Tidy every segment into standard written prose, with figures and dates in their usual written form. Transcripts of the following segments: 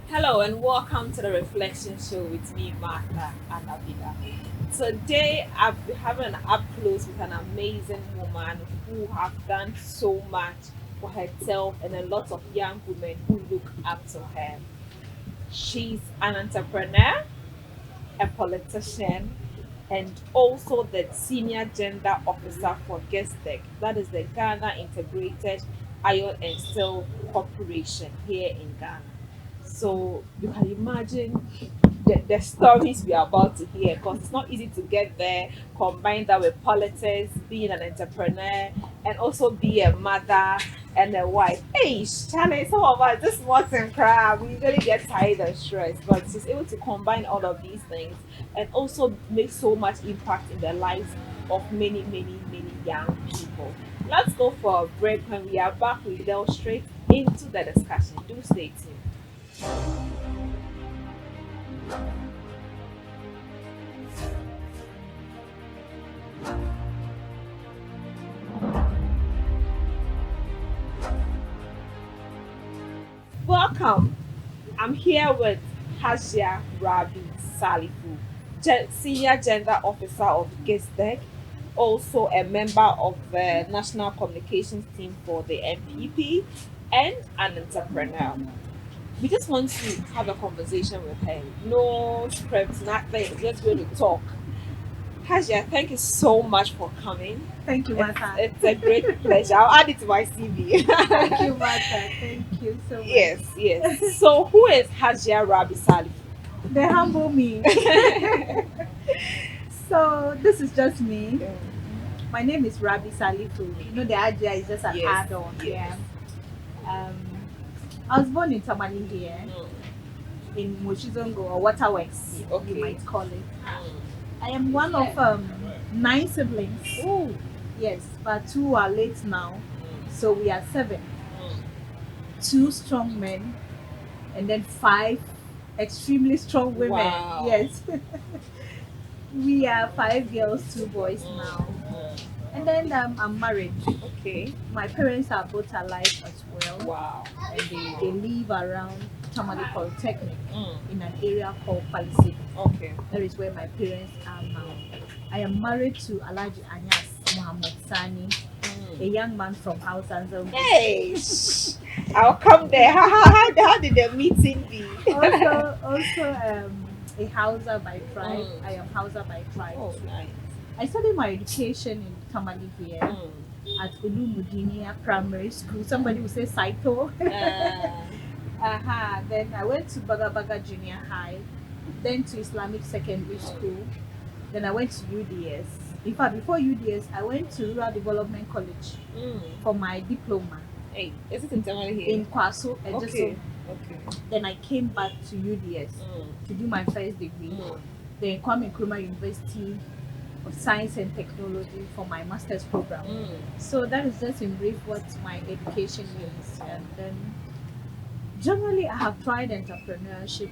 Hello and welcome to the Reflection Show with me, Martha and Abida. Today I'll be having an up close with an amazing woman who have done so much for herself and a lot of young women who look up to her. She's an entrepreneur, a politician, and also the senior gender officer for GESTEC, that is the Ghana Integrated Iron and Steel Corporation here in Ghana. So you can imagine the stories we are about to hear, because it's not easy to get there. Combine that with politics, being an entrepreneur, and also be a mother and a wife. Hey, Charlie, some of us this morning crap, we usually get tired and stressed, but she's able to combine all of these things and also make so much impact in the lives of many, many, many young people. Let's go for a break. When we are back, we delve straight into the discussion. Do stay tuned. Welcome. I'm here with HAJIA RABI Salifu, Senior Gender Officer of GISDEC, also a member of the National Communications Team for the MPP, and an entrepreneur. We just want to have a conversation with her. No script, nothing, just going to talk. Hajia, thank you so much for coming. Thank you, Martha. It's a great pleasure. I'll add it to my CV. Thank you, Martha. Thank you so much. Yes. So, who is Hajia Rabi Salif? They humble me. So this is just me. My name is Rabi Salifu. You know, the idea is just an Yes, add-on. yes. Yeah. I was born in Tamale here, in Moshizongo or Waterworks, Okay. you might call it. Mm. I am one of 9 siblings. Oh. Yes, but 2 are late now, so we are 7. Mm. 2 strong men, and then 5 extremely strong women. Wow. Yes. We are 5 girls, 2 boys now. And then I'm married. Okay. My parents are both alive as well. Wow. And they live around Tamale Polytechnic Mm. in an area called Palisade. Okay. That is where my parents are now. I am married to Alhaji Anyas Muhammad Sani, a young man from Hausa Zango. Hey, I'll come there. How did the meeting be? Also a Hausa by tribe. Mm. I am Hausa by tribe. Oh, nice. I studied my education in Tamale here Mm. at Ulumudinia Primary School. Somebody would say Saito. Then I went to Baga Junior High, then to Islamic Secondary School. Then I went to UDS. In fact, before UDS, I went to Rural Development College Mm. for my diploma Hey, is it in Tamale here? in Kwaso, Okay. Ejiso. Okay. Then I came back to UDS to do my first degree. Mm. Then Kwame Nkrumah University of Science and Technology for my master's program. Mm. So that is just in brief what my education is. And then generally I have tried entrepreneurship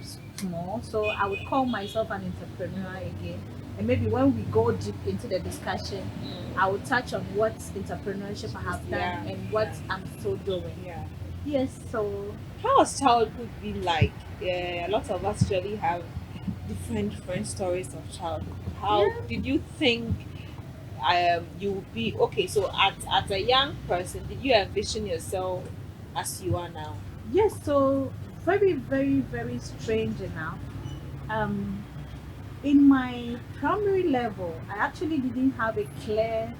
more, so I would call myself an entrepreneur again. And maybe when we go deep into the discussion, I will touch on what entrepreneurship I have done Yeah. and what I'm still doing. Yeah. Yes, so How has childhood been like? Yeah, a lot of us really have different stories of childhood. How Yeah. did you think you would be okay? So at a young person, did you envision yourself as you are now? yes, so very strange enough. Um, in my primary level, I actually didn't have a clear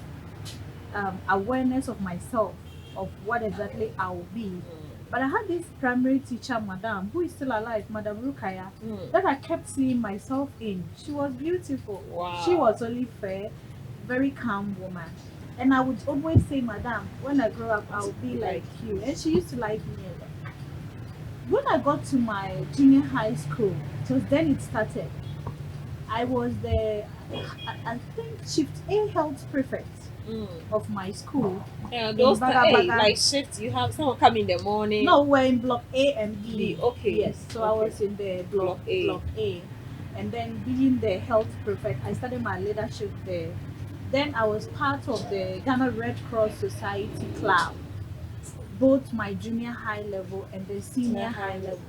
awareness of myself, of what exactly I will be. But I had this primary teacher, Madam, who is still alive, Madam Rukaya, Mm. that I kept seeing myself in. She was beautiful. Wow. She was only fair, very calm woman. And I would always say, Madam, when I grow up, I'll be like you. And she used to like me a lot. When I got to my junior high school, it was then it started. I was I think, Shift A health prefect Mm. of my school. Yeah, those Baga hey, Baga. like shifts. You have someone come in the morning. No, we're in block A and B. Okay. Yes, so I Okay. was in the block Block A. A. And then being the health prefect, I started my leadership there. Then I was part of the Ghana Red Cross Society Club, both my junior high level and the Senior senior high high level. level.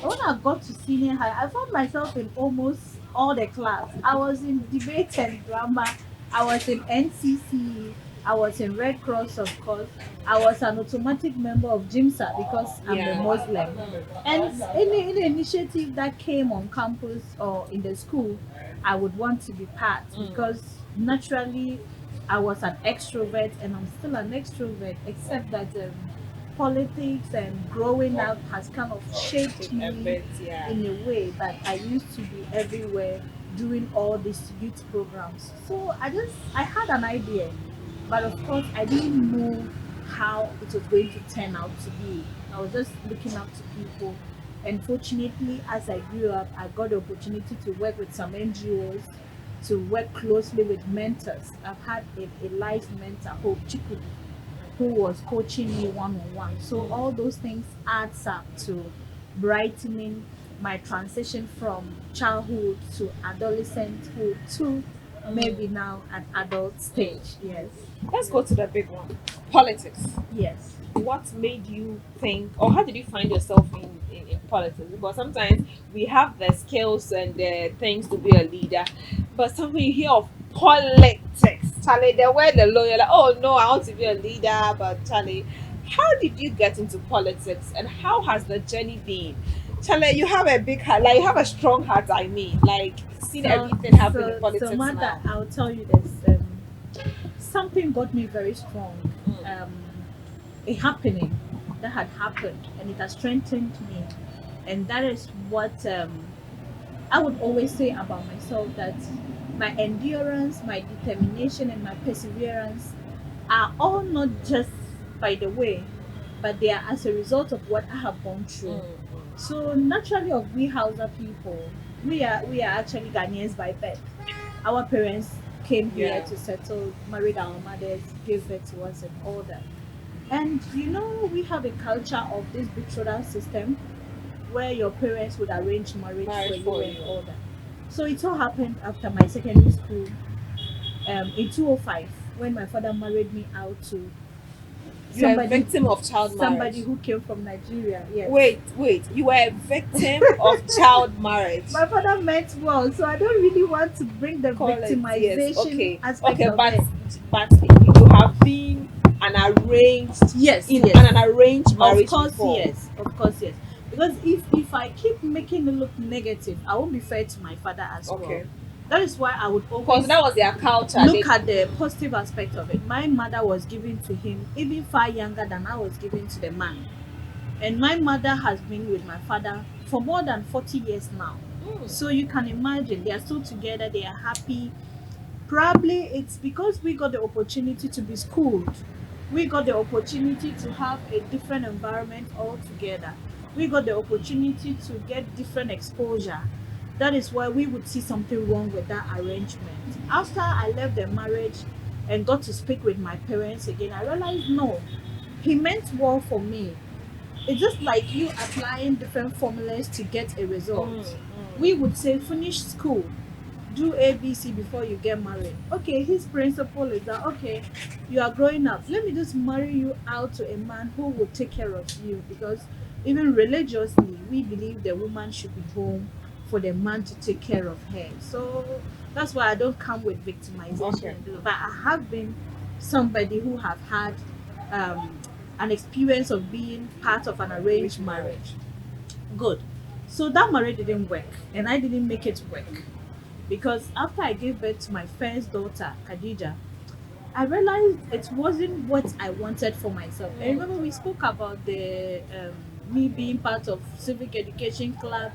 And when I got to senior high, I found myself in almost all the class. I was in debate and drama. I was in NCC. I was in Red Cross, of course. I was an automatic member of JIMSA because I'm a Yeah. Muslim. And any initiative that came on campus or in the school, I would want to be part because naturally I was an extrovert and I'm still an extrovert, except that politics and growing up has kind of shaped A me bit, yeah. in a way that I used to be everywhere doing all these youth programs. So I had an idea, but of course I didn't know how it was going to turn out to be. I was just looking up to people. And fortunately, as I grew up, I got the opportunity to work with some NGOs, to work closely with mentors. I've had a life mentor, Hope Chikudu, who was coaching me one on one. So all those things adds up to brightening my transition from childhood to adolescenthood to maybe now an adult stage. Yes. Let's go to the big one. Politics. Yes. What made you think, or how did you find yourself in politics? Because sometimes we have the skills and the things to be a leader, but sometimes you hear of politics. Charlie, the word the lawyer, like, oh no, I want to be a leader, but Charlie, how did you get into politics and how has the journey been? Charlie, you have a big heart, like you have a strong heart, I mean, like seen So everything happen in so politics Mother, now. I'll tell you this. Something got me very strong. Mm. Um, a happening that had happened and it has strengthened me, and that is what I would always say about myself, that my endurance, my determination, and my perseverance are all not just by the way, but they are as a result of what I have gone through. Mm. So naturally, of we Hausa people, we are actually Ghanaians by birth. Our parents came here Yeah. to settle, married our mothers, gave birth to us, and all that. And you know, we have a culture of this betrothal system where your parents would arrange marriage for Marriage you for and you. all that. So it all happened after my secondary school, in 2005, when my father married me out to You're a somebody victim of child marriage. somebody who came from Nigeria. Yes. Wait, you were a victim of child marriage. My father meant well, so I don't really want to bring the Call it, yes, victimization okay. aspect Okay, of it. but you have been an arranged Yes, in yes. an arranged Of marriage course, before. yes. Of course, yes. Because if I keep making it look negative, I won't be fair to my father as well. Okay. That is why I would Because always that was their culture. look at the positive aspect of it. My mother was given to him even far younger than I was given to the man. And my mother has been with my father for more than 40 years now. Mm. So you can imagine they are still together, they are happy. Probably it's because we got the opportunity to be schooled. We got the opportunity to have a different environment altogether. We got the opportunity to get different exposure. That is why we would see something wrong with that arrangement. After I left the marriage and got to speak with my parents again, I realized no, he meant well for me. It's just like you applying different formulas to get a result. We would say finish school, do ABC before you get married. Okay, his principle is that okay, you are growing up. Let me just marry you out to a man who will take care of you, because even religiously we believe the woman should be home for the man to take care of her. So that's why I don't come with victimization Okay. but I have been somebody who have had um, an experience of being part of an arranged marriage. Good. So that marriage didn't work and I didn't make it work, because after I gave birth to my first daughter, Khadija, I realized it wasn't what I wanted for myself. And Mm. remember, we spoke about the me being part of civic education club,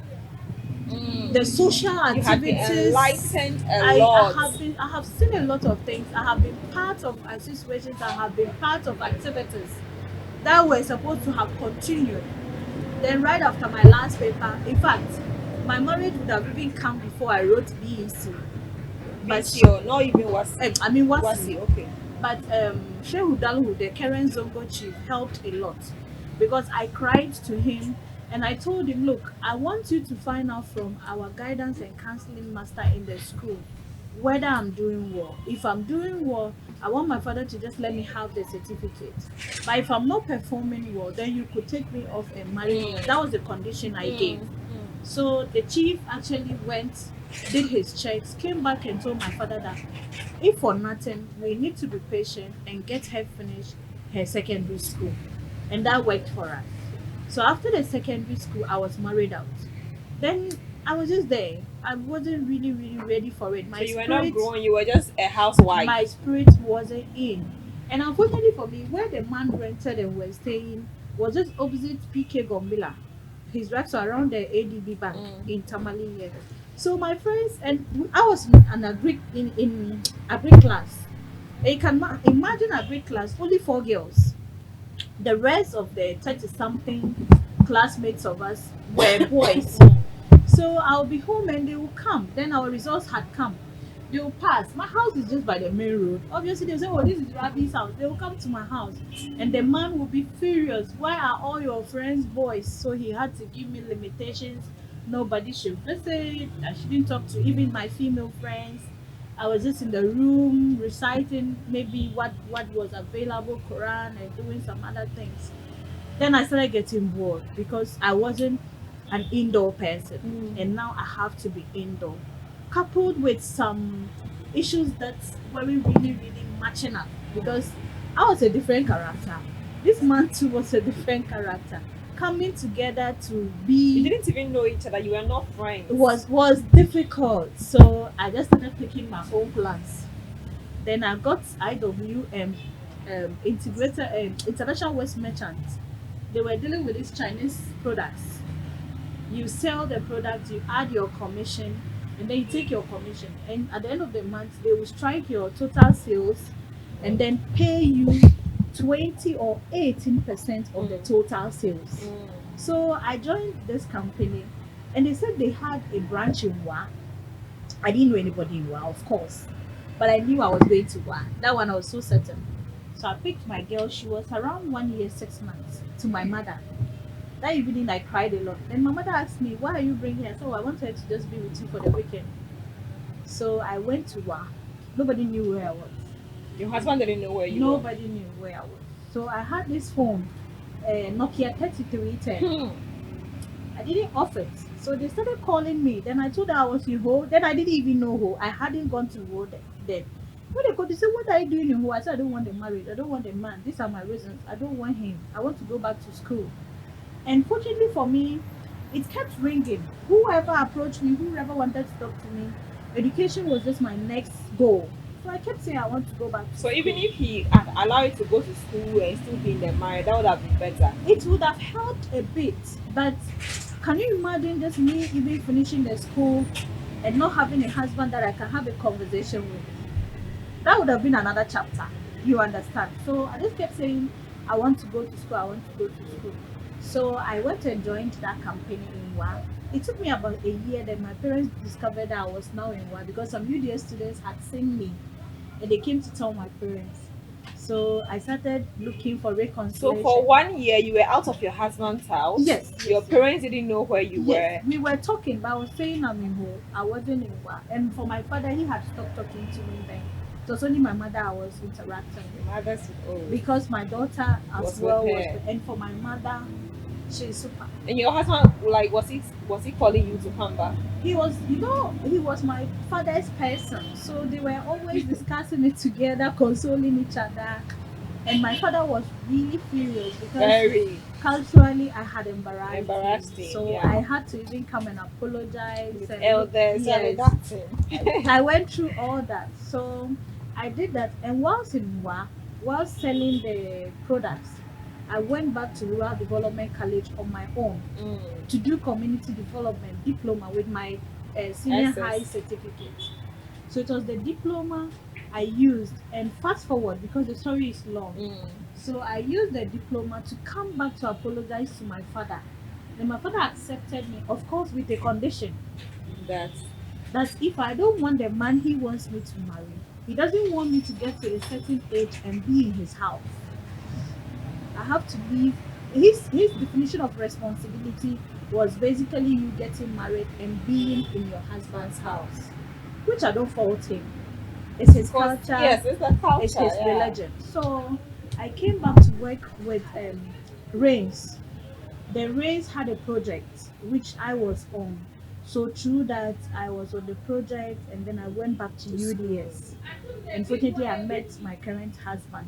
the Mm. social You had been activities. enlightened a I lot. have been, I have seen a lot of things. I have been part of associations. I have been part of activities that were supposed to have continued. Then right after my last paper, in fact, my marriage would have even come before I wrote BEC. But BCO, not even was I mean Wasi, okay. but Shehu Dalhu, the current Zongo chief, helped a lot, because I cried to him and I told him, look, I want you to find out from our guidance and counseling master in the school whether I'm doing well. If I'm doing well, I want my father to just let me have the certificate. But if I'm not performing well, then you could take me off and marry me. Mm, That was the condition I mm, gave. So the chief actually went, did his checks, came back and told my father that if for nothing, we need to be patient and get her finished her secondary school. And that worked for us. So after the secondary school, I was married out. Then I was just there. I wasn't really, really ready for it. so you were not growing, you were just a housewife. My spirit wasn't in. And unfortunately for me, where the man rented and was staying was just opposite PK Gombila. His works were around the ADB Bank in Tamale here. So my friends and I was an agri in agri class. And you can imagine agri class, only 4 girls. The rest of the 30 something classmates of us were boys. So I'll be home and they will come. Then our results had come. They will pass. My house is just by the main road. Obviously, they'll say, oh, this is Rabi's house. They will come to my house. And the man will be furious. Why are all your friends boys? So he had to give me limitations. Nobody should visit. I shouldn't talk to even my female friends. I was just in the room reciting maybe what was available, Quran, and doing some other things. Then I started getting bored because I wasn't an indoor person, and now I have to be indoor, coupled with some issues that weren't really matching up because I was a different character. This man too was a different character. Coming together to You be didn't even know each other, you were not friends. was difficult. So I just started picking my own plans. Then I got IWM, integrated international waste merchants. They were dealing with these Chinese products. You sell the product, you add your commission, and then you take your commission. And at the end of the month, they will strike your total sales and then pay you 20 or 18% of the total sales. So I joined this company and they said they had a branch in Wa. I didn't know anybody in Wa, of course, but I knew I was going to Wa. That one I was so certain. So I picked my girl, she was around 1 year, 6 months, to my mother. That evening I cried a lot. Then my mother asked me, why are you bringing her? So I wanted to just be with you for the weekend. So I went to Wa. Nobody knew where I was. Your husband didn't know where you were. Nobody knew where I was. So I had this phone, Nokia 3310. I didn't off it. So they started calling me. Then I told her I was in Ho. Then I didn't even know Ho. I hadn't gone to Ho then. When they called, they said, what are you doing in Ho? I said, I don't want the married. I don't want the man. These are my reasons. I don't want him. I want to go back to school. And fortunately for me, it kept ringing. Whoever approached me, whoever wanted to talk to me, education was just my next goal. So I kept saying I want to go back to So school. even if he had allowed you to go to school and still be in the marriage, that would have been better. It would have helped a bit. But can you imagine just me even finishing the school and not having a husband that I can have a conversation with? That would have been another chapter. You understand? So I just kept saying, I want to go to school, I want to go to school. So I went and joined that company in Wa. It took me about a year that my parents discovered that I was now in Wa because some UDA students had seen me and they came to tell my parents. So I started looking for So reconciliation. for 1 year you were out of your husband's house. Yes, Your yes. parents didn't know where you Yes, were. we were talking, but I was saying I'm in Ho. I wasn't in Wa. And for my father, he had stopped talking to me then. It was only my mother I was interacting with. Mother's Because my daughter as Was well with was her. and for my mother, she's super. And your husband, like, was he calling you to come back? He was, he was my father's person. So they were always discussing it together, consoling each other. And my father was really furious because Very. culturally I had embarrassed him. him, So yeah. I had to even come and apologize. With And elders and yes, that's it. I went through all that. So I did that. And whilst in Wa, while selling the products, I went back to Rural Development College on my own to do community development diploma with my senior SS. high certificate. So it was the diploma I used, and fast forward because the story is long. So I used the diploma to come back to apologize to my father. And my father accepted me, of course, with a condition That that if I don't want the man he wants me to marry, he doesn't want me to get to a certain age and be in his house. I have to leave. His definition of responsibility was basically you getting married and being in your husband's house. which I don't fault him. It's his Because culture, yes, it's the it's culture. his Yeah. religion. So I came back to work with Rains. The Rains had a project which I was on. So through that, I was on the project, and then I went back to To school. UDS. Unfortunately, I met my current husband.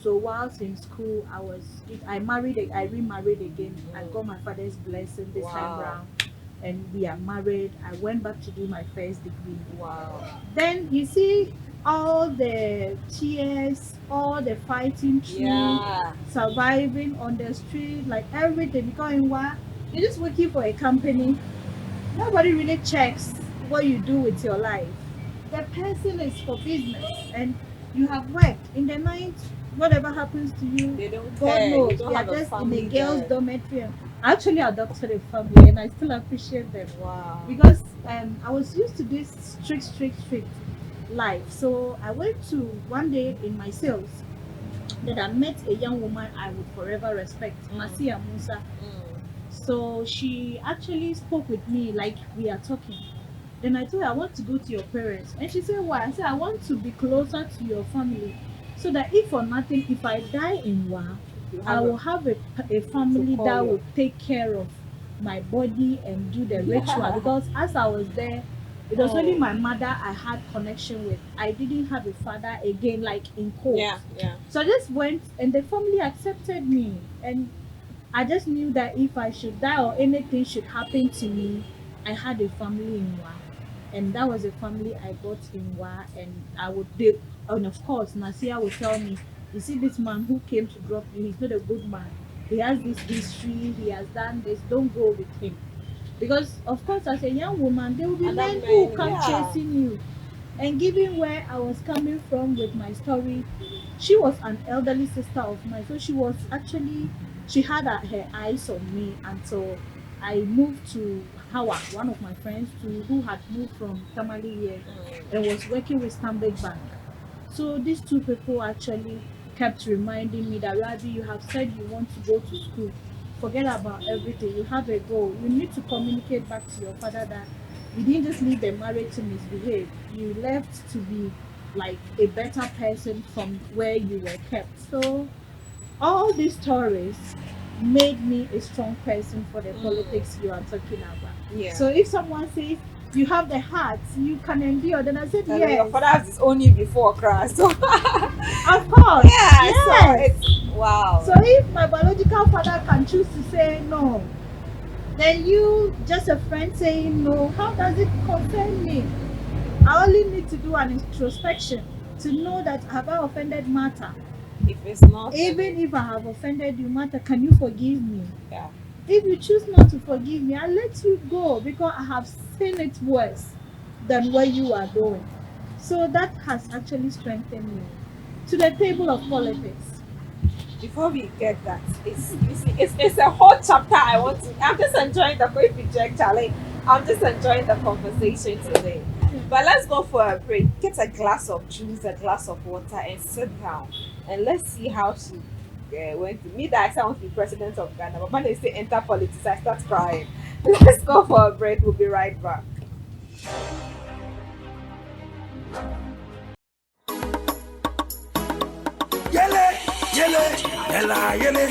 So whilst in school, I remarried again. I got my father's blessing this time Wow. round, and we are married. I went back to do my first degree. Wow. Then you see all the tears, all the fighting through, Yeah. surviving on the street, like everything. Because what you're just working for a company, nobody really checks what you do with your life. The person is for business, and you have worked in the night. Whatever happens to you, They don't God care. You knows. don't We are have a just in a family girls' there. dormitory. I actually adopted a family, and I still appreciate them Wow. because I was used to this strict life. So I went to one day in my sales that I met a young woman I would forever respect, Mm. Masia Musa. Mm. So she actually spoke with me like we are talking. Then I told her I want to go to your parents. And she said, why? I said, I want to be closer to your family. So that if for nothing, if I die in Wa, You I have will have a to family call that your. will take care of my body and do the ritual. Yeah. Because as I was there, it was only Oh. my mother I had connection with. I didn't have a father again, like in court. Yeah. Yeah. So I just went and the family accepted me. And I just knew that if I should die or anything should happen to me, I had a family in Wa. And that was a family I got in Wa. And and of course, Nasia would tell me, you see, this man who came to drop you, he's not a good man. He has this history, he has done this, don't go with him. Because, of course, as a young woman, there will be And that men who will man, come yeah. chasing you. And given where I was coming from with my story, she was an elderly sister of mine. So she had her eyes on me until I moved to Hawa, one of my friends who had moved from Tamale here and was working with Stanbic Bank. So these two people actually kept reminding me that, Rabi, you have said you want to go to school. Forget about everything. You have a goal. You need to communicate back to your father that you didn't just leave the marriage to misbehave. You left to be like a better person from where you were kept. So all these stories made me a strong person for the Mm. politics you are talking about. Yeah. So if someone says you have the heart, you can endure, then I said And then your yes. father has disowned you before, Crash. So Of course, yeah. So yes. it's So wow. if my biological father can choose to say no, then you, just a friend saying no, how does it concern me? I only need to do an introspection to know that have I offended Martha? If it's not, then Even if I have offended you, Martha, can you forgive me? yeah. If you choose not to forgive me, I'll let you go because I have seen it worse than what you are doing. So that has actually strengthened me to the table of politics. Before we get that, it's you see, it's a whole chapter I want to. I'm just enjoying the quick reject, Charlie. I'm just enjoying the conversation today. But let's go for a break. Get a glass of juice, a glass of water, and sit down. And let's see how she went to me. That I said I want to be president of Ghana. But when they say enter politics, I start crying. Let's go for a break. We'll be right back. Yele, yele, yela, yele.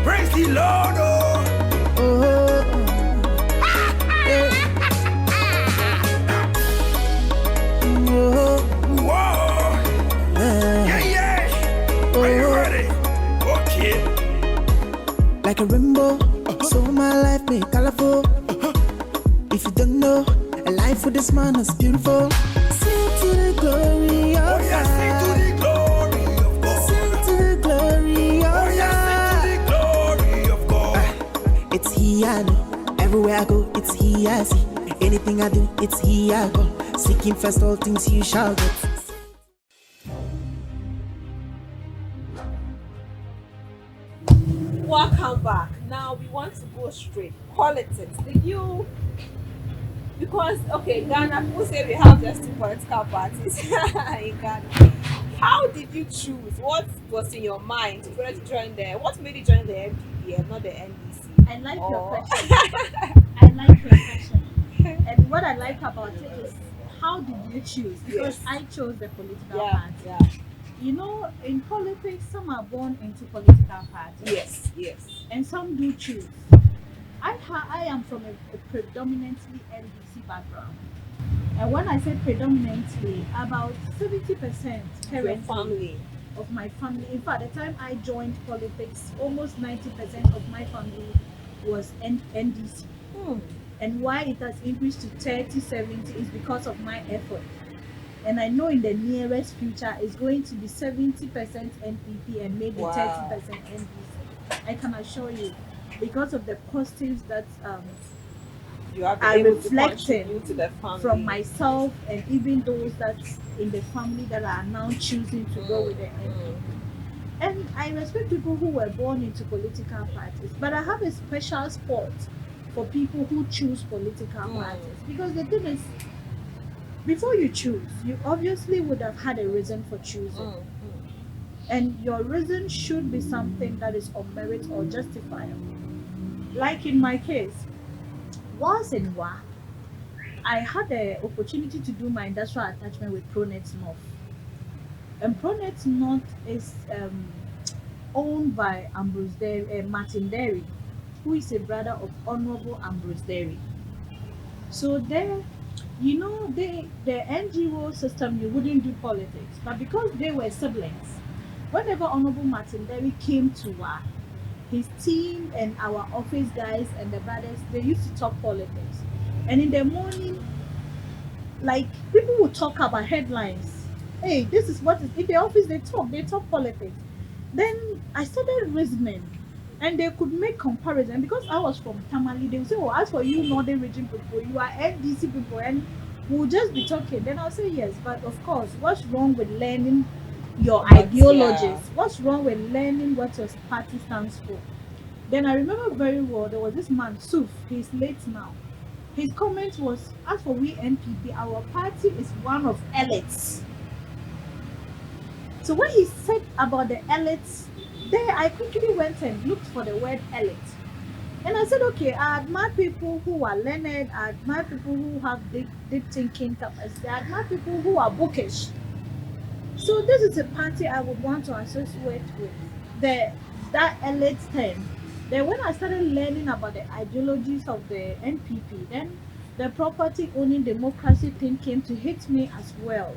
Praise the Lord, oh. Whoa. Yeah, yeah. Are you ready? Okay. Like a rainbow, so my life made colorful. If you don't know, a life with this man is beautiful. Sing to the glory Oh, of yeah, sing to God. the glory of God. Sing to the glory Oh, of yeah, sing to God. the glory of God. It's He I know. Everywhere I go, it's He I see. Anything I do, it's He I go. Seeking first all things you shall get. Welcome back. Now we want to go straight. Politics. Did you because okay, Ghana people say we have just two political parties in Ghana. How did you choose? What was in your mind if you wanted to join the what made you join the MPP and not the NDC? I like your Or question. I like your question. And what I like about it is how did you choose? Because yes. I chose the political Yeah, party. yeah. You know, in politics, some are born into political parties, Yes, yes. and some do choose. I am from a predominantly NDC background. And when I say predominantly, about 70% Your currently family. of my family, in fact, the time I joined politics, almost 90% of my family was NDC. Hmm. And why it has increased to 30, 70 is because of my effort. And I know in the nearest future it's going to be 70% NPP and maybe Wow. 30% NDC. I can assure you, because of the positives that You have been are able to reflecting contribute to the from family. myself and even those that's in the family that are now choosing to go with the Mm. NPP. And I respect people who were born into political parties, but I have a special spot for people who choose political Mm. parties, because the thing is, before you choose, you obviously would have had a reason for choosing. Mm. And your reason should be something that is on merit or justifiable. Like in my case, once in a while, I had the opportunity to do my industrial attachment with Pronet North. And Pronet North is owned by Martin Derry, who is a brother of Honorable Ambrose Derry. So there, you know, the NGO system, you wouldn't do politics, but because they were siblings, whenever Honorable Martin Derry came to his team and our office guys and the brothers, they used to talk politics. And in the morning, like, people would talk about headlines. Hey, this is what is in the office. They talk politics. Then I started reasoning, and they could make comparison because I was from Tamale. They would say, "Oh, as for you, Northern Region people, you are NDC people," and we'll just be talking. Then I'll say, "Yes, but of course, what's wrong with learning your But ideologies? yeah. What's wrong with learning what your party stands for?" Then I remember very well there was this man, Suf. He's late now. His comment was, as for we NPP, our party is one of elites. So when he said about the elites, there I quickly went and looked for the word elite. And I said, okay, I admire people who are learned, I admire people who have deep thinking capacity, I admire people who are bookish. So this is a party I would want to associate with the that elite thing. Then when I started learning about the ideologies of the NPP, then the property owning democracy thing came to hit me as well.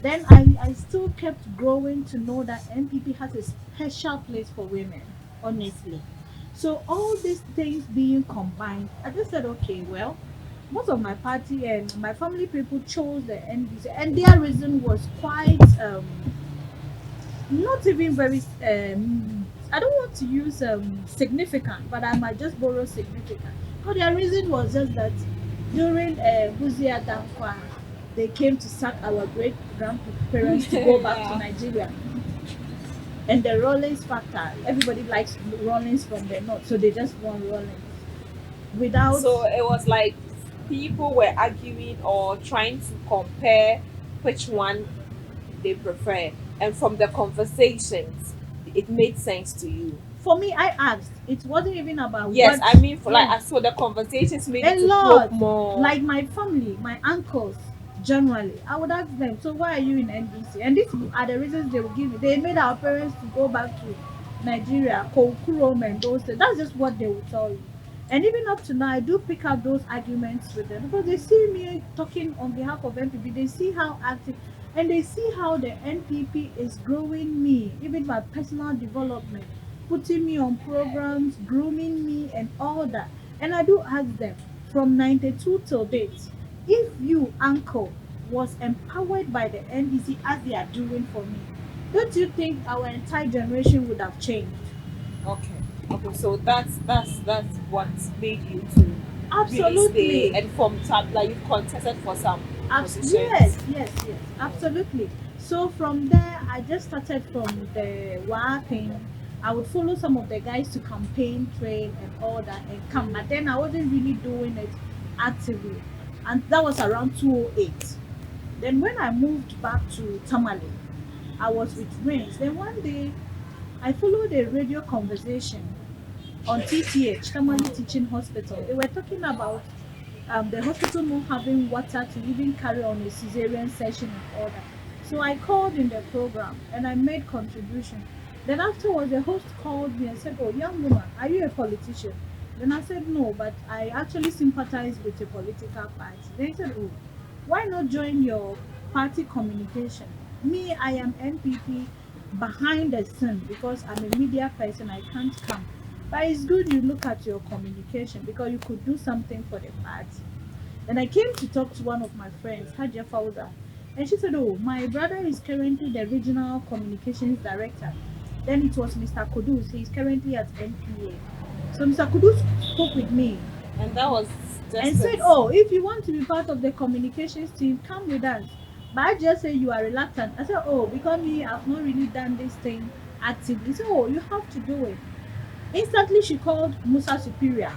Then I still kept growing to know that NPP has a special place for women, honestly. So all these things being combined, I just said, okay, well, most of my party and my family people chose the NDC, and their reason was quite not even very I don't want to use significant, but I might just borrow significant. But their reason was just that during Buzia Dankwa, they came to sack our great grandparents to go back to Yeah. Nigeria. And the Rollins factor, everybody likes Rollins from the north, so they just want Rollins. Without So it was like people were arguing or trying to compare which one they prefer. And from the conversations, it made sense to you. for me, I asked. It wasn't even about Yes, what I mean, for like, yeah. so the conversations made A you to probe lot. more. Like my family, my uncles, generally, I would ask them, so why are you in NDC? And these are the reasons they would give me. They made our parents to go back to Nigeria, Kokurom and those things. That's just what they would tell you. And even up to now, I do pick up those arguments with them because they see me talking on behalf of NPP. They see how active and they see how the NPP is growing me, even my personal development, putting me on programs, grooming me, and all that. And I do ask them from 92 till date, if you, uncle, was empowered by the NDC as they are doing for me, don't you think our entire generation would have changed? Okay. Okay. So that's what made you to really stay Absolutely. and from top, like you contested for some Yes, positions. yes, absolutely. So from there, I just started from the WA thing. I would follow some of the guys to campaign, train, and all that, and come. But then I wasn't really doing it actively, and that was around 2008. Then when I moved back to Tamale, I was with Rains. Then one day, I followed a radio conversation on TTH, Tamale Teaching Hospital. They were talking about the hospital not having water to even carry on a cesarean session and all that. So I called in the program and I made contribution. Then afterwards, the host called me and said, "Oh, young woman, are you a politician?" Then I said, "No, but I actually sympathize with a political party." They said, "Oh, why not join your party communication?" Me, I am NPP behind the scene because I'm a media person, I can't come. But it's good you look at your communication because you could do something for the party. And I came to talk to one of my friends, HAJIA Fauda, and she said, "Oh, my brother is currently the regional communications director." Then it was Mr. Kudus, he's currently at NPA. So Mr. Kudus spoke with me And that was and just said, "Oh, if you want to be part of the communications team, come with us." But I just say you are reluctant. I said, "Oh, because me, I've not really done this thing actively." He said, "Oh, you have to do it." Instantly, she called Musa Superior.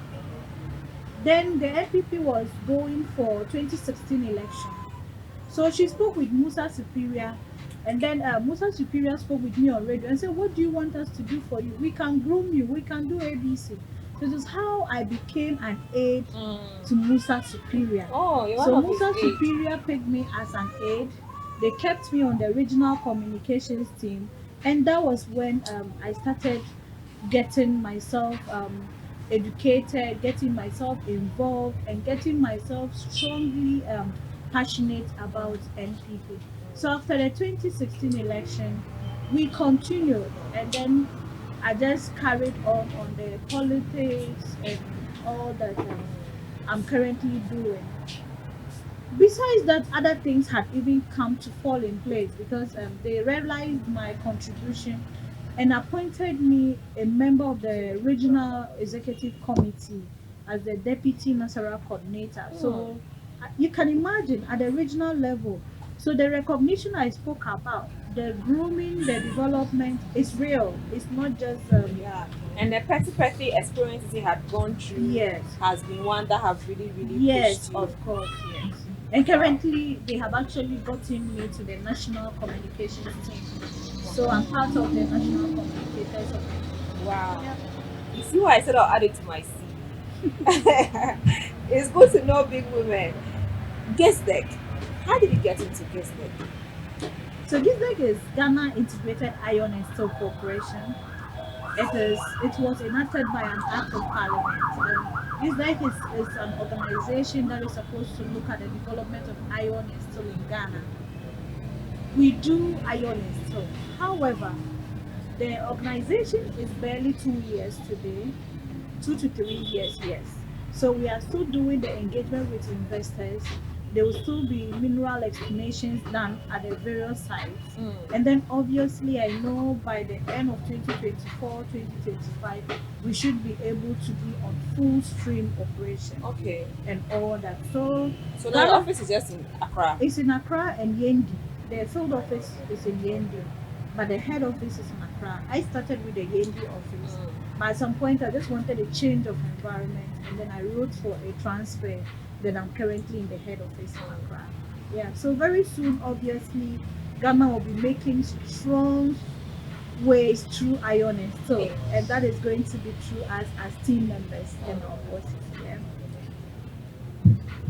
Then the NPP was going for 2016 election. So she spoke with Musa Superior, and then Musa Superior spoke with me on radio and said, "What do you want us to do for you? We can groom you, we can do ABC." So this is how I became an aide to Musa Superior. Oh, you're So one of his Musa aides. Superior picked me as an aide. They kept me on the regional communications team, and that was when I started getting myself educated, getting myself involved, and getting myself strongly passionate about NPP. So after the 2016 election, we continued, and then I just carried on the politics and all that I'm currently doing. Besides that, other things had even come to fall in place because they realized my contribution and appointed me a member of the regional executive committee as the deputy national coordinator. So you can imagine at the regional level. So the recognition I spoke about, the grooming, the development is real. It's not just Yeah. And the petty experiences he had gone through yes. has been one that have really, really Yes, pushed you. of course, yes. And currently, they have actually gotten me to the national communications team. So I'm part of the national communicators of it. Wow. Yeah. You see why I said I'll add it to my CV. It's good to know big women. Guestdeck. How did you get into Guestdeck? So GISDEC is Ghana Integrated Iron and Steel Corporation. It was enacted by an act of parliament. GISDEC is an organization that is supposed to look at the development of iron and steel in Ghana. We do iron and steel. However, the organization is barely 2 years today, 2 to 3 years, yes. So we are still doing the engagement with investors. There will still be mineral explanations done at the various sites. And then obviously I know by the end of 2024, 2025, we should be able to be on full stream operation Okay. and all that. So So now the office is just in Accra. it's in Accra and Yendi. The field office is in Yendi, but the head office is in Accra. I started with the Yendi office. But at some point, I just wanted a change of environment, and then I wrote for a transfer. Then I'm currently in the head office in Accra. Yeah, so very soon, obviously, Ghana will be making strong ways through iron and steel, and that is going to be through us as team members and our bosses. Yeah.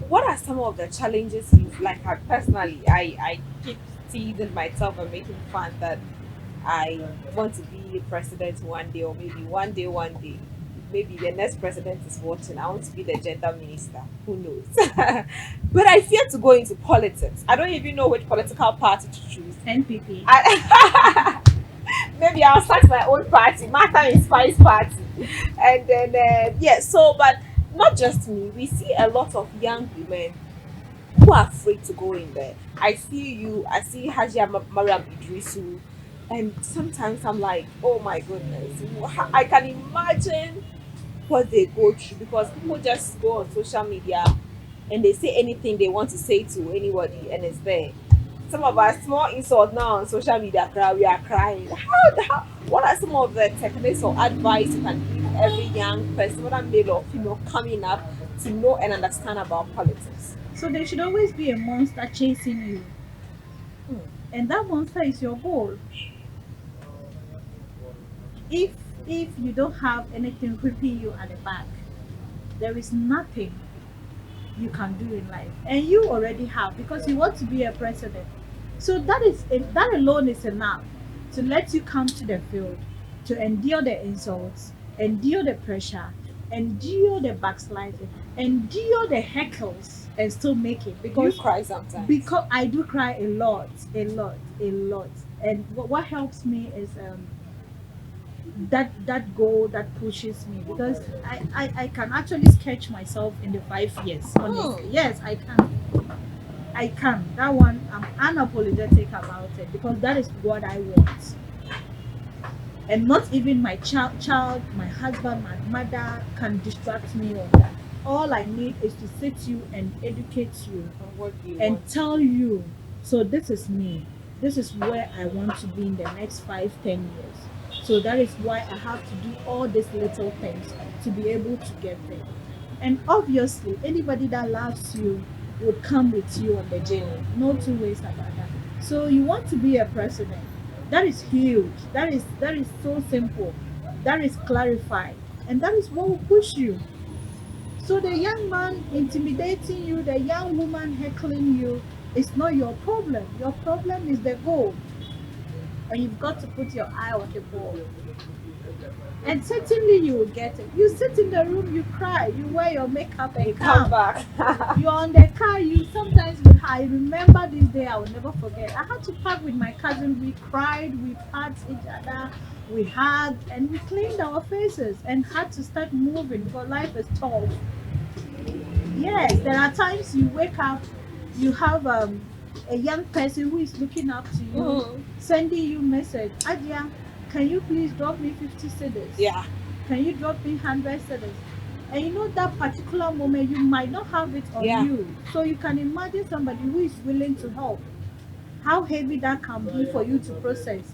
What are some of the challenges you've like had personally? I keep teasing myself and making fun that I want to be president one day, or maybe one day, maybe the next president is watching. I want to be the gender minister. Who knows? But I fear to go into politics. I don't even know which political party to choose. NPP. Maybe I'll start my own party, Martha Inspires Party, and then yeah. So, but not just me. We see a lot of young women who are afraid to go in there. I see you. I see Hajia Mariam Idrisu, and sometimes I'm like, oh my goodness, I can imagine what they go through because people just go on social media and they say anything they want to say to anybody, and it's there. Some of us small insult now on social media, we are crying. What are some of the techniques or advice you can give every young person, whether male or female, coming up to know and understand about politics? So there should always be a monster chasing you. And that monster is your goal. If if you don't have anything whipping you at the back, there is nothing you can do in life, and you already have, because you want to be a president. So that alone is enough to let you come to the field, to endure the insults, endure the pressure, endure the backsliding, endure the heckles, and still make it. You Because cry sometimes. I do cry a lot, a lot, a lot. And what helps me is that goal that pushes me, because I can actually sketch myself in the 5 years, honestly. Yes, I can. That one, I'm unapologetic about it, because that is what I want. And not even my child, my husband, my mother can distract me on that. All I need is to sit you and educate you What do you and want? tell you, so this is me. This is where I want to be in the next 5, 10 years. So that is why I have to do all these little things to be able to get there. And obviously, anybody that loves you would come with you on the journey. No two ways about that. So you want to be a president. That is huge. That is so simple. That is clarified. And that is what will push you. So the young man intimidating you, the young woman heckling you, is not your problem. Your problem is the goal. And you've got to put your eye on the ball. And certainly you will get it. You sit in the room, you cry, you wear your makeup and You come back. You're on the car, you sometimes I remember this day, I will never forget. I had to park with my cousin. We cried, we patted each other, we hugged, and we cleaned our faces and had to start moving, because life is tough. Yes, there are times you wake up, you have a young person who is looking up to you, sending you message, Adia, can you please drop me 50 cedis? Yeah. Can you drop me 100 cedis? And you know that particular moment you might not have it on Yeah. you. So you can imagine somebody who is willing to help. How heavy that can be for you to process.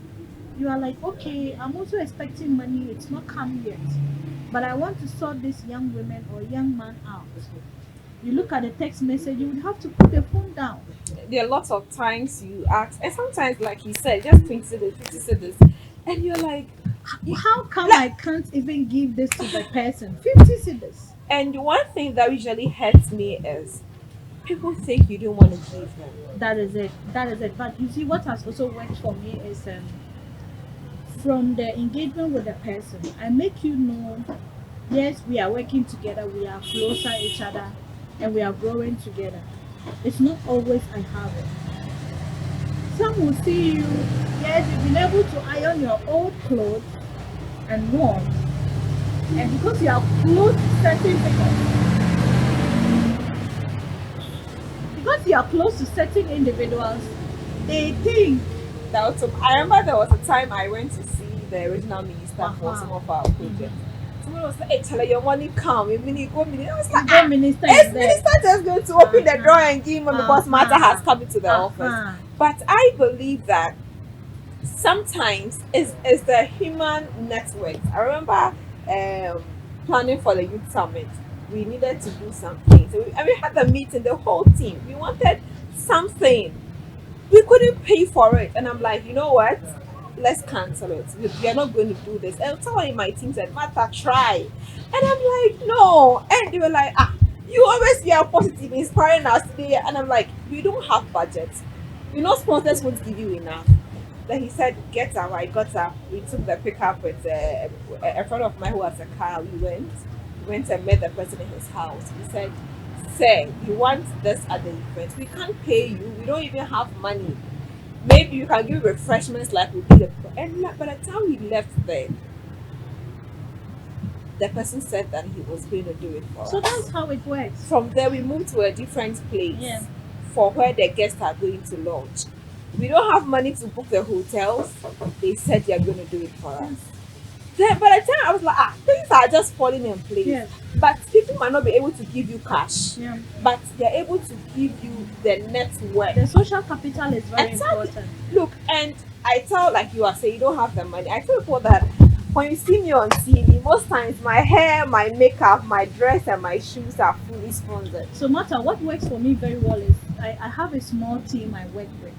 You are like, okay, I'm also expecting money, it's not come yet. But I want to sort this young woman or young man out. You look at the text message, you would have to put the phone down. There are lots of times you ask, and sometimes, like you said, just 20 cedis, 50 cedis, and you're like, How come I can't even give this to the person? 50 cedis. and one thing that usually hurts me is people think you don't want to give them. That is it. That is it. But you see, what has also worked for me is from the engagement with the person, I make you know, yes, we are working together, we are closer each other, and we are growing together. It's not always I have it. Some will see you, yes, you've been able to iron your old clothes and warm, and because you are close to certain individuals, they think That was I remember there was a time I went to see the original minister for some of our projects. Someone was like, hey, tell her your money come. Go minister. I was like, the minister is is there. minister just going to open the door and give him because matter has come into the office? But I believe that sometimes it's the human networks. I remember planning for the youth summit. We needed to do something. So we had the meeting, the whole team. We wanted something. We couldn't pay for it. And I'm like, you know what? Let's cancel it. We are not going to do this. And someone in my team said, Martha, try. And I'm like, no. And they were like, you always are positive, inspiring us today. And I'm like, we don't have budget. You know, sponsors won't give you enough. Then he said, get up. I got up. We took the pickup with a friend of mine who has a car. We went and met the person in his house. We said, sir, you want this at the event? We can't pay you. We don't even have money. Maybe you can give refreshments like we did. And by the time we left there, the person said that he was going to do it for us. So that's how it works. From there, we moved to a different place. Yeah. For where the guests are going to lodge. We don't have money to book the hotels. They said they are going to do it for us. Then by the time I was like, things are just falling in place. Yes. But people might not be able to give you cash. Yeah. But they're able to give you the network. The social capital is very Exactly. important. Look, and I tell, like you are saying, you don't have the money. I tell people that when you see me on TV, most times my hair, my makeup, my dress, and my shoes are fully sponsored. So Martha, what works for me very well is I have a small team I work with.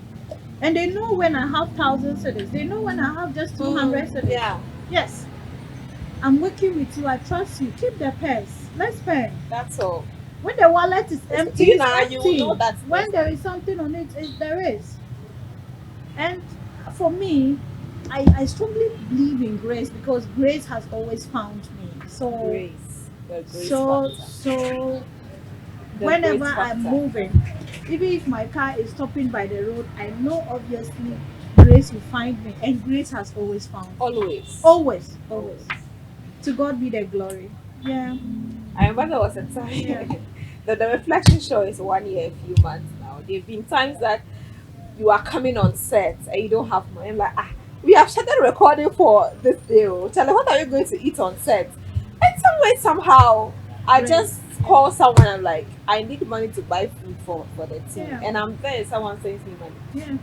And they know when I have 1,000 cedis. They know when I have just 200 cedis. Yeah. Yes. I'm working with you. I trust you. Keep the purse. Let's spend. That's all. When the wallet is It's empty, you it's now, you will know empty. that When there is something on it, there is. And for me, I strongly believe in grace because grace has always found me. grace. The grace So factor. so The whenever grace I'm factor. moving, even if my car is stopping by the road, I know obviously grace will find me, and grace has always found me. Always. Always, always. To God be the glory. Yeah, I remember there was a time yeah. the reflection show is 1 year, a few months now. There have been times that you are coming on set and you don't have money. I'm like, we have started recording for this day. Oh. Charlie, what are you going to eat on set? And some way, somehow, I Grace. just Yeah. call someone. I'm like, I need money to buy food for the team. Yeah. And I'm there, someone sends me money. Yeah.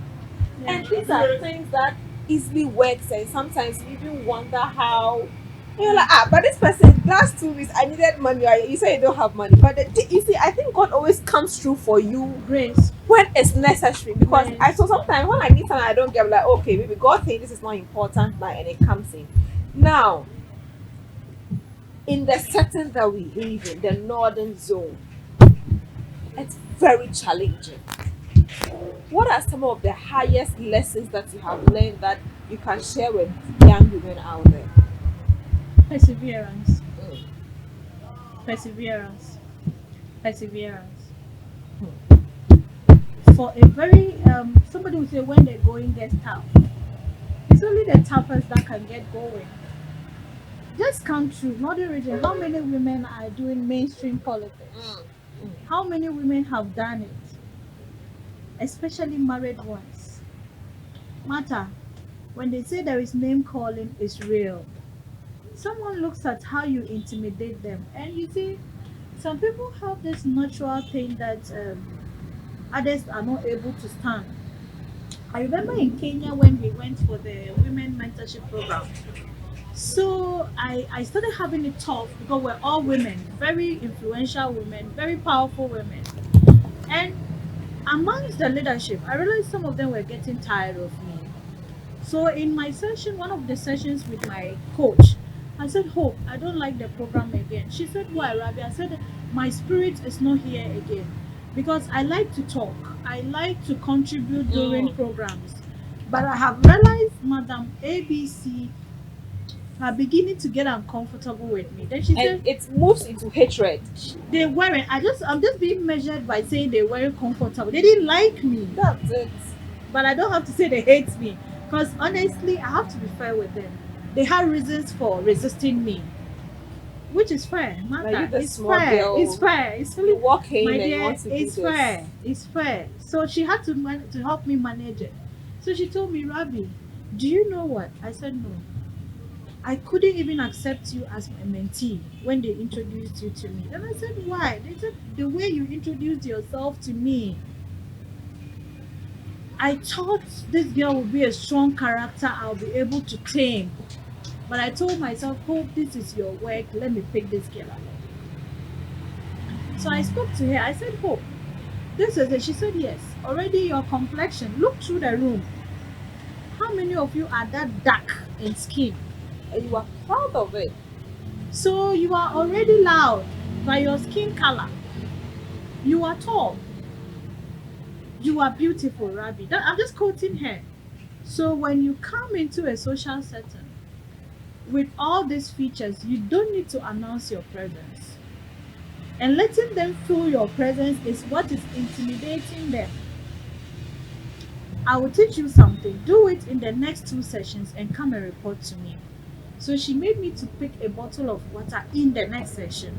Yeah. And these are things that easily works, and sometimes you even wonder how. You're like, but this person, last 2 weeks, I needed money. You say you don't have money. But you see, I think God always comes through for you Grace. when it's necessary. Because Grace. I saw sometimes when I need something, I don't get like, okay, maybe God thinks this is not important now, and it comes in. Now, in the setting that we live in, the northern zone, it's very challenging. What are some of the highest lessons that you have learned that you can share with young women out there? Perseverance. Perseverance. Perseverance. For a very somebody would say when the going gets tough, it's only the toughest that can get going. Just come true, Northern region. How many women are doing mainstream politics? How many women have done it? Especially married ones. Matter, when they say there is name calling, is real. Someone looks at how you intimidate them, and you see, some people have this natural thing that others are not able to stand. I remember in Kenya when we went for the women mentorship program. So I started having it tough because we're all women, very influential women, very powerful women. And amongst the leadership, I realized some of them were getting tired of me. So in my session, one of the sessions with my coach, I said, Hope, I don't like the program again. She said, why, Rabbi? I said, my spirit is not here again. Because I like to talk. I like to contribute during programs. But I have realized Madam ABC are beginning to get uncomfortable with me. Then she And said it moves into hatred. they weren't. I'm just being measured by saying they weren't comfortable. They didn't like me. That's it. But I don't have to say they hate me. Because honestly, I have to be fair with them. They had reasons for resisting me. Which is fair. Like Matter. you the It's small fair. girl, It's fair. It's You really walk in my and you dear, want to it's do this. fair. It's fair. So she had to help me manage it. So she told me, Rabbi, do you know what? I said no. I couldn't even accept you as my mentee when they introduced you to me. Then I said, why? They said, the way you introduced yourself to me. I thought this girl would be a strong character I'll be able to tame. But I told myself, Hope, this is your work. Let me pick this girl up. So I spoke to her. I said, Hope, this is it. She said, yes. Already your complexion. Look through the room. How many of you are that dark in skin? And you are proud of it. So you are already loud by your skin color. You are tall. You are beautiful, Rabbi. I'm just quoting her. So when you come into a social setting with all these features, you don't need to announce your presence. And letting them feel your presence is what is intimidating them. I will teach you something. Do it in the next 2 sessions and come and report to me. So she made me to pick a bottle of water in the next session.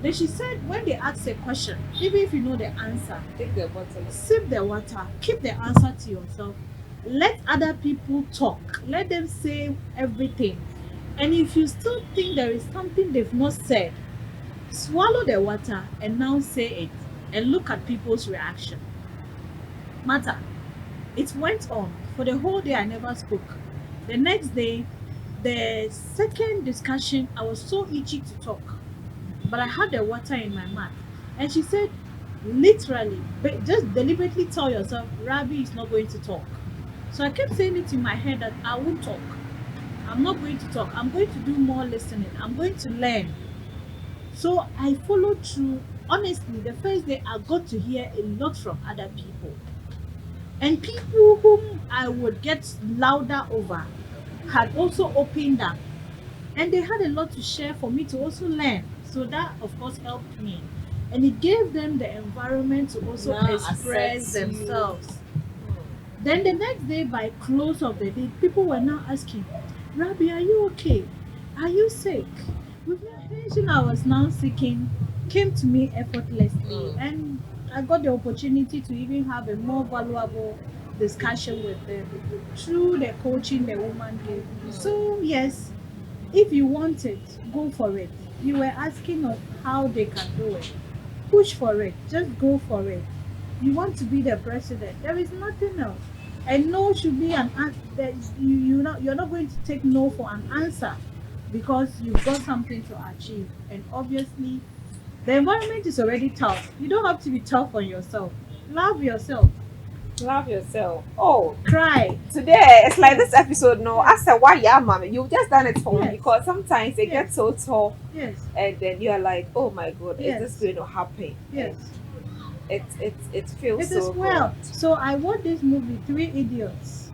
Then she said, when they ask a question, even if you know the answer, Take the bottle. sip the water, keep the answer to yourself. Let other people talk. Let them say everything. And if you still think there is something they've not said, swallow the water and now say it and look at people's reaction. Matter. It went on. For the whole day I never spoke. The next day, the second discussion, I was so itchy to talk. But I had the water in my mouth. And she said, literally, just deliberately tell yourself, Rabbi is not going to talk. So I kept saying it in my head that I won't talk. I'm not going to talk. I'm going to do more listening. I'm going to learn. So I followed through. Honestly, the first day I got to hear a lot from other people. And people whom I would get louder over had also opened up. And they had a lot to share for me to also learn. So that, of course, helped me. And it gave them the environment to also Now express accept you. themselves. Then the next day, by close of the day, people were now asking, Rabbi, are you okay? Are you sick? With the attention I was now seeking came to me effortlessly. And I got the opportunity to even have a more valuable discussion with them through the coaching the woman gave me. So, yes, if you want it, go for it. You were asking of how they can do it. Push for it. Just go for it. You want to be the president. There is nothing else. And no should be an that you're not going to take no for an answer because you've got something to achieve. And obviously the environment is already tough. You don't have to be tough on yourself. Love yourself. Love yourself. Oh, Cry. today it's like this episode. No, I said, why, yeah, mommy, you've just done it for me Yes. because sometimes they get Yes. so tough, Yes. and then you're like, oh my god, Yes. is this going to happen? Yes. It feels It so is well. good. So I watched this movie, Three Idiots,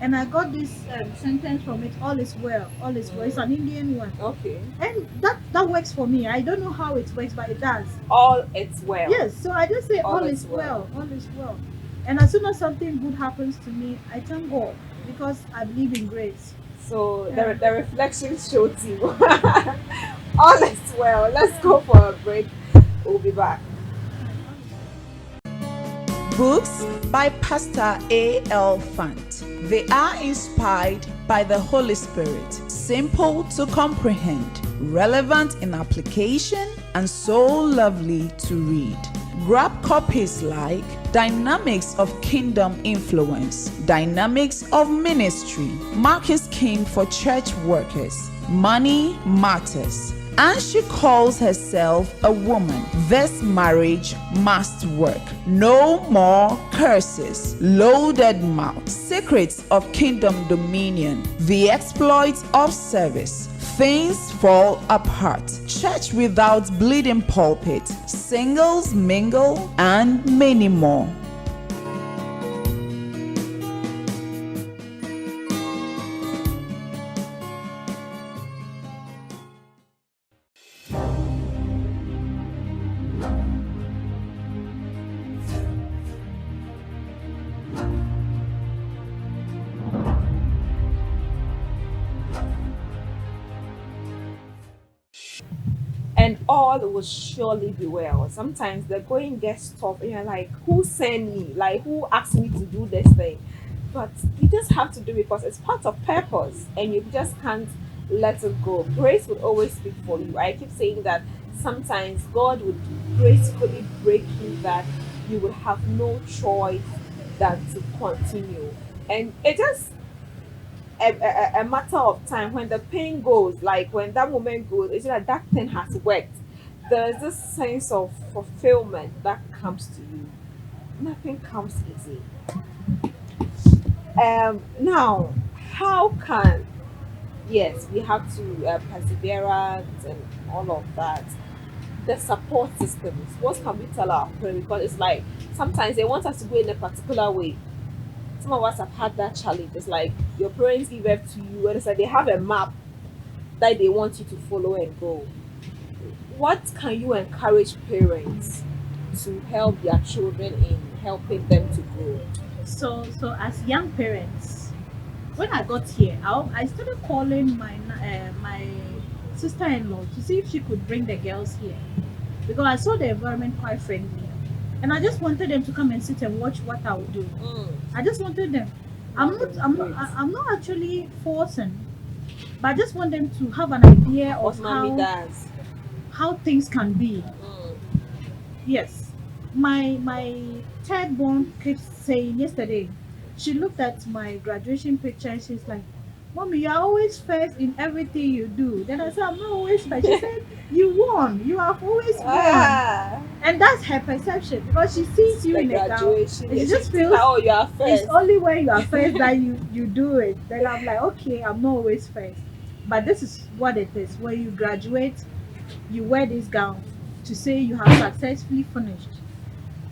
and I got this sentence from it. All is well. All is well. It's an Indian one, Okay, and that works for me. I don't know how it works, but it does. all it's well. Yes. So I just say all is well. All is well. And as soon as something good happens to me, I thank God because I believe in grace. So Yeah. the reflection showed you. All is well. Let's go for a break. We'll be back. Books by Pastor A.L. Fant. They are inspired by the Holy Spirit, simple to comprehend, relevant in application, and so lovely to read. Grab copies like Dynamics of Kingdom Influence, Dynamics of Ministry, Mark is King for Church Workers, Money Matters, and she calls herself a woman. This marriage must work. No more curses. Loaded mouth. Secrets of Kingdom Dominion. The exploits of service. Things fall apart. Church without bleeding pulpit. Singles mingle and many more. And all will surely be well. Sometimes the going gets tough, and you're like, who sent me? Like, who asked me to do this thing? But you just have to do it because it's part of purpose, and you just can't let it go. Grace would always speak for you. I keep saying that sometimes God would gracefully break you that you would have no choice than to continue. And it just a matter of time when the pain goes, like when that moment goes, it's like that thing has worked. There's this sense of fulfillment that comes to you. Nothing comes easy. Now, how can, yes, we have to perseverance and all of that. The support systems. What can we tell our parents? Because it's like sometimes they want us to go in a particular way. Some of us have had that challenge. It's like your parents give birth to you, and it's like they have a map that they want you to follow and go. What can you encourage parents to help their children in helping them to grow? So as young parents, when I got here, I started calling my sister-in-law to see if she could bring the girls here because I saw the environment quite friendly, and I just wanted them to come and sit and watch what I would do. I just wanted them. I'm not actually forcing, but I just want them to have an idea What of mommy does. how things can be. Yes, my third born keeps saying yesterday. She looked at my graduation picture and she's like, Mommy, you're always first in everything you do. Then I said, I'm not always first. She said, you won. You have always won. Ah, And that's her perception because she sees you the in a gown graduation. and she Yeah, just she think feels that, oh, you are it's first. only when you are first that you do it. Then I'm like, okay, I'm not always first. But this is what it is. When you graduate, you wear this gown to say you have successfully finished.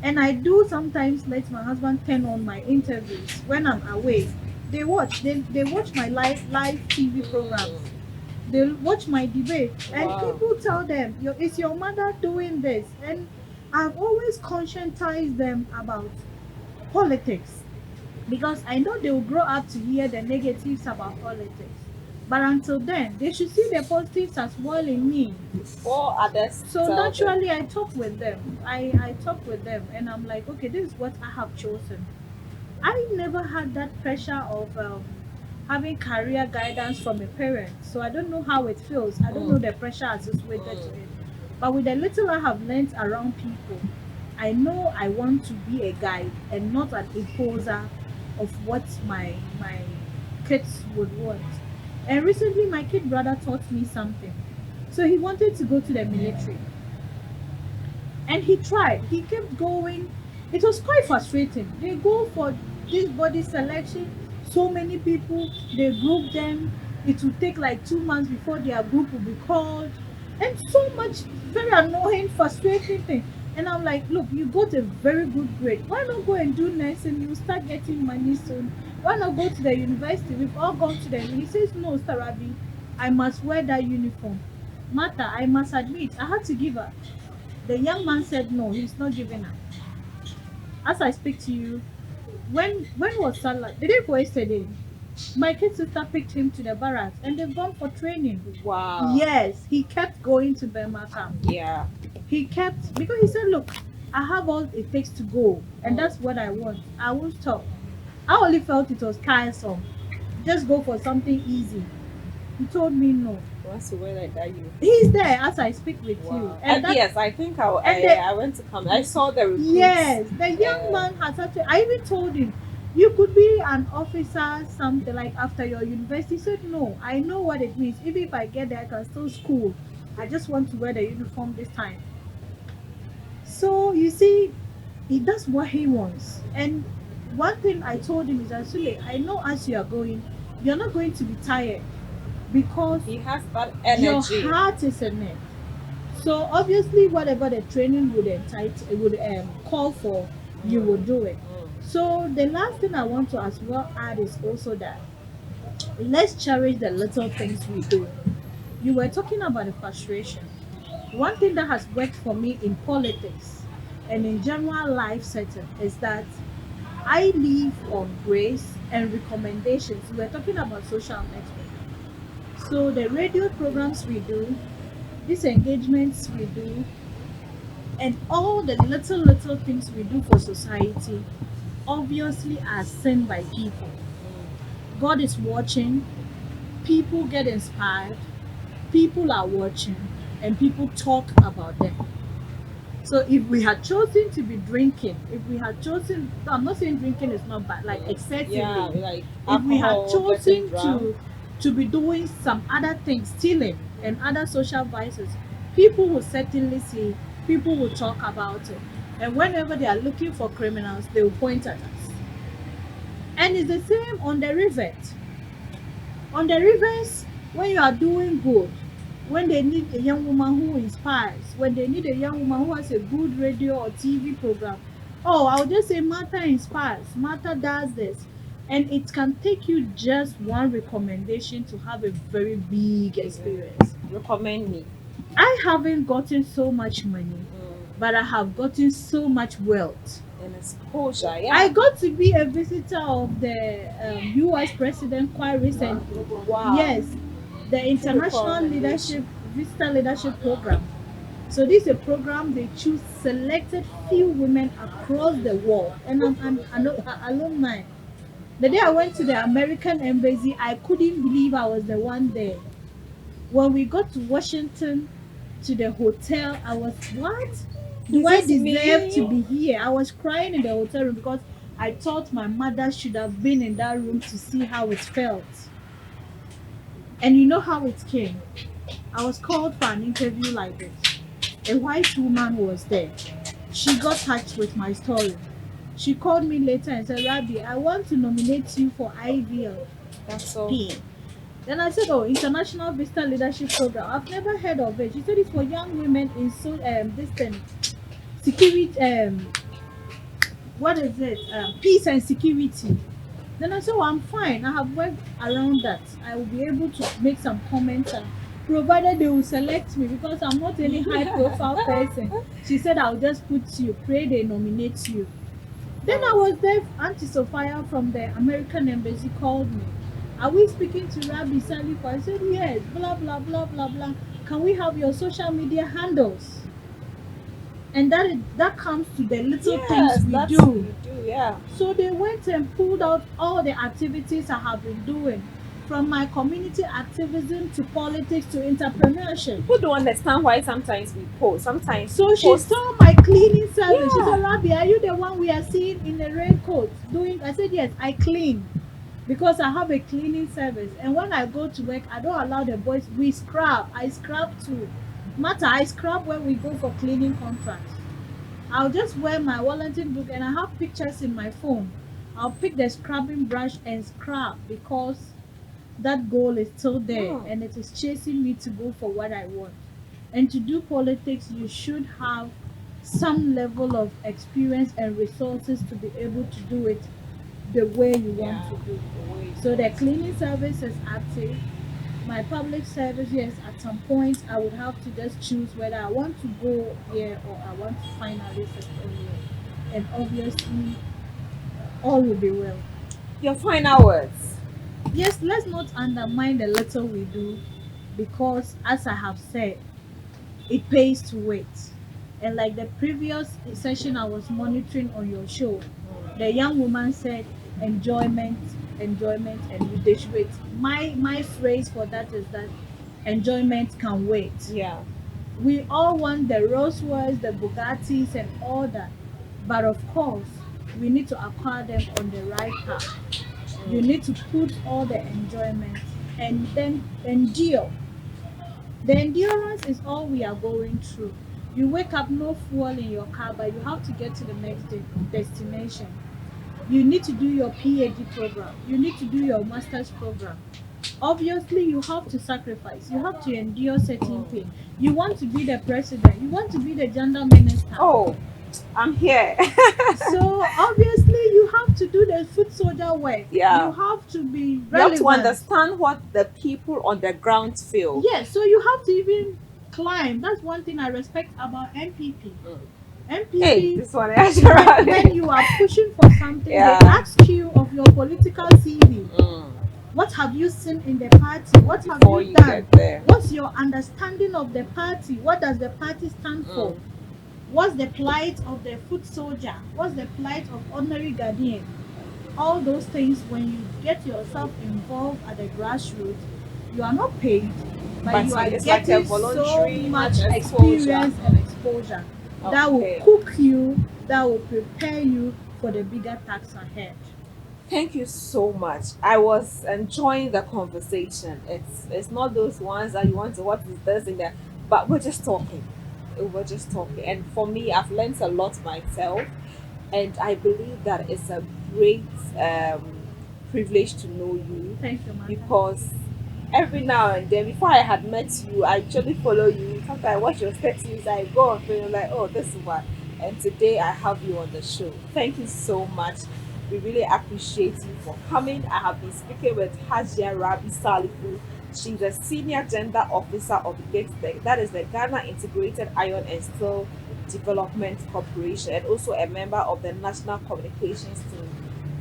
And I do sometimes let my husband turn on my interviews when I'm away. They watch my live TV programs. They watch my debate, and Wow. people tell them, "Is your mother doing this?" And I've always conscientized them about politics because I know they will grow up to hear the negatives about politics. But until then, they should see the positives as well in me. Before others So tell them. naturally, I talk with them. I talk with them, and I'm like, okay, this is what I have chosen. I never had that pressure of having career guidance from a parent, so I don't know how it feels. I don't know the pressure associated to it. But with the little I have learned around people, I know I want to be a guide and not an imposer of what my kids would want. And recently, my kid brother taught me something. So he wanted to go to the military, and he tried. He kept going. It was quite frustrating. They go for this body selection, so many people, they group them. It will take like 2 months before their group will be called, and so much very annoying, frustrating thing. And I'm like, look, you got a very good grade. Why not go and do nursing? You start getting money soon. Why not go to the university? We've all gone to the. He says, no, Sarabi, I must wear that uniform. Martha, I must admit, I had to give her. The young man said no, he's not giving up. As I speak to you, when was Salah? The day before yesterday, my kid sister picked him to the barracks and they've gone for training. Wow. Yes, he kept going to Burma camp. Yeah. He kept because he said, look, I have all it takes to go, and that's what I want. I won't stop. I only felt it was tiresome. Just go for something easy. He told me no. He wants to wear like that you. He's there as I speak with you. Wow. And that, Yes, I think and the- I went to come. I saw the recruits. yes, the young Yeah. man has actually. I even told him, you could be an officer, something like after your university. He said, no, I know what it means. Even if I get there, I can still school. I just want to wear the uniform this time. So you see, he does what he wants. And one thing I told him is that Sule, I know as you are going, you're not going to be tired because He has that your energy. heart is in it. So obviously, whatever the training would entitle, would call for, you will do it. So the last thing I want to as well add is also that let's cherish the little things we do. You were talking about the frustration. One thing that has worked for me in politics and in general life setting is that I live on grace and recommendations. We were talking about social network. So the radio programs we do, these engagements we do, and all the little things we do for society obviously are seen by people. God is watching, people get inspired, people are watching, and people talk about them. So if we had chosen to be drinking, if we had chosen, I'm not saying drinking is not bad, like excessively. Yeah, like If we had alcohol, getting chosen drunk. to be doing some other things, stealing and other social vices, people will certainly see, people will talk about it. And whenever they are looking for criminals, they will point at us. And it's the same on the rivet. On the rivers, when you are doing good, when they need a young woman who inspires, when they need a young woman who has a good radio or TV program, oh, I'll just say Martha inspires, Martha does this. And it can take you just one recommendation to have a very big experience. Recommend me. I haven't gotten so much money, but I have gotten so much wealth. And exposure, yeah. I got to be a visitor of the US president quite recently. Wow. Yes, the International Leadership Visitor Leadership Program. So this is a program they choose selected few women across the world, and I'm an alumni. The day I went to the American embassy, I couldn't believe I was the one there. When we got to Washington, to the hotel, I was, what? Do I Is this deserve me? to be here? I was crying in the hotel room because I thought my mother should have been in that room to see how it felt. And you know how it came? I was called for an interview like this. A white woman was there. She got touched with my story. She called me later and said, Rabbi, I want to nominate you for IVLP. That's so cool. Then I said, oh, International Visitor Leadership Program. I've never heard of it. She said it's for young women in this thing, security, what is it? Peace and security. Then I said, oh, I'm fine. I have worked around that. I will be able to make some comments, and provided they will select me, because I'm not any high profile person. She said, I'll just put you, pray they nominate you. Then I was there. Auntie Sophia from the American Embassy called me. Are we speaking to Rabbi Salifu? I said, yes, blah, blah, blah, blah, blah. Can we have your social media handles? And that comes to the little things we that's do. what you do, yeah. So they went and pulled out all the activities I have been doing, from my community activism to politics to entrepreneurship. People don't understand why sometimes we post. Sometimes So she post. saw my cleaning service. She Yeah. said, Rabbi, are you the one we are seeing in the raincoat doing? I said, yes, I clean. Because I have a cleaning service. And when I go to work, I don't allow the boys. We scrub. I scrub too. Matter, I scrub when we go for cleaning contracts. I'll just wear my Wellington book and I have pictures in my phone. I'll pick the scrubbing brush and scrub, because that goal is still there and it is chasing me to go for what I want. And to do politics, you should have some level of experience and resources to be able to do it the way you want to do it. So the cleaning service is active. My public service, yes, at some point I would have to just choose whether I want to go here or I want to finally settle here. And obviously, all will be well. Your final words. Yes, let's not undermine the little we do, because as I have said, it pays to wait. And like the previous session I was monitoring on your show, the young woman said enjoyment, enjoyment, and they should wait. My phrase for that is that enjoyment can wait. Yeah. We all want the Rolls-Royce, the Bugattis, and all that, but of course, we need to acquire them on the right path. You need to put all the enjoyment and then endure. The endurance is all we are going through. You wake up, no fuel in your car, but you have to get to the next destination. You need to do your PhD program. You need to do your master's program. Obviously, you have to sacrifice. You have to endure certain pain. You want to be the president. You want to be the gender minister. Oh, I'm here. So obviously, you have to do the foot soldier work. Yeah. You have to be You have relevant. to understand what the people on the ground feel. Yes, so you have to even climb. That's one thing I respect about MPP. MPP, Hey, this one actually. when you are pushing for something, Yeah. they ask you of your political CV. What have you seen in the party? What have Before you you done? get there. What's your understanding of the party? What does the party stand for? What's the plight of the foot soldier? What's the plight of ordinary guardian? All those things, when you get yourself involved at the grassroots, you are not paid, but you are it's like a getting voluntary so much exposure. experience and exposure that will Okay. cook you, that will prepare you for the bigger tasks ahead. Thank you so much. I was enjoying the conversation. It's not those ones that you want to what is this in there, but we're just talking. We're just talking. And for me, I've learned a lot myself, and I believe that it's a great privilege to know you, Thank you, Martha. because every now and then, before I had met you, I actually follow you. Sometimes I watch your statues, I go on Facebook, like, oh, this one. And today I have you on the show. Thank you so much. We really appreciate you for coming. I have been speaking with HAJIA Rabi Salifu. She's a senior gender officer of GIGTEC, that is the Ghana Integrated Iron and Steel Development Corporation, and also a member of the National Communications team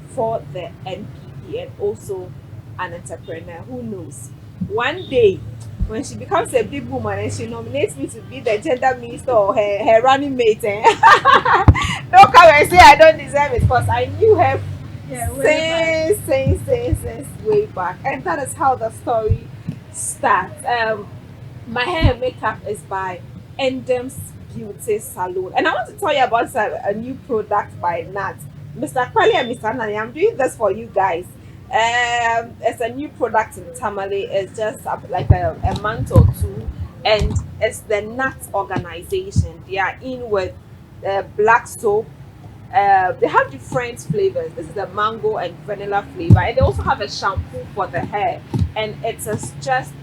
for the NPP, and also an entrepreneur. Who knows? One day, when she becomes a big woman and she nominates me to be the gender minister or her running mate, don't come and say I don't deserve it, because I knew her Yeah, since way back, and that is how the story starts. My hair and makeup is by Endem's Beauty Salon, and I want to tell you about a new product by Nat, Mr. Kwali and Mr. Nani. I'm doing this for you guys. It's a new product in Tamale. It's just like a month or two, and it's the Nuts organization. They are in with black soap. They have different flavors. This is the mango and vanilla flavor, and they also have a shampoo for the hair, and it is just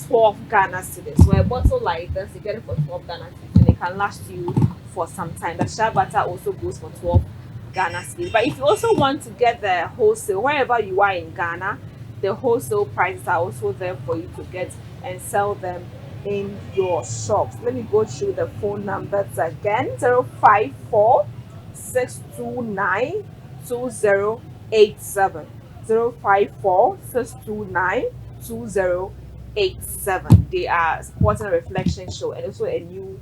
12 Ghana cedis. So a bottle like this, you get it for 12 Ghana cedis, and it can last you for some time. The shea butter also goes for 12 Ghana cedis. But if you also want to get the wholesale, wherever you are in Ghana, the wholesale prices are also there for you to get and sell them in your shops. Let me go through the phone numbers again: 054 629 2087. 054 629 2087. They are supporting a reflection show and also a new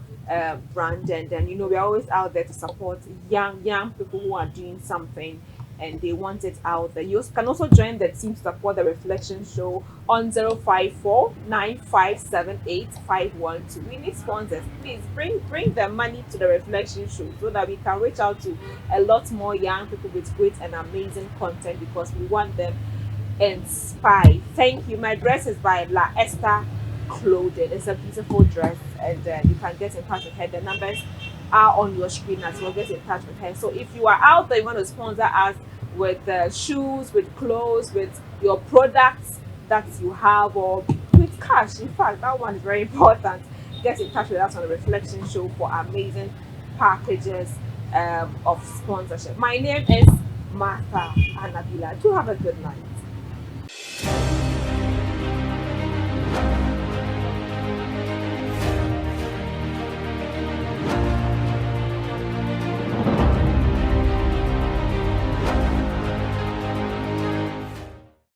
brand. And then, you know, we're always out there to support young people who are doing something and they want it out there. You can also join the team to support the reflection show on 054 9578 We need sponsors. Please bring the money to the reflection show so that we can reach out to a lot more young people with great and amazing content, because we want them inspired. Thank you. My dress is by La Esther Clothing. It's a beautiful dress, and you can get in touch with her. The numbers are on your screen as well. Get in touch with her. So if you are out there, you want to sponsor us with shoes, with clothes, with your products that you have, or with cash. In fact, that one is very important. Get in touch with us on the Reflection Show for amazing packages of sponsorship. My name is Martha Anabila. Do have a good night.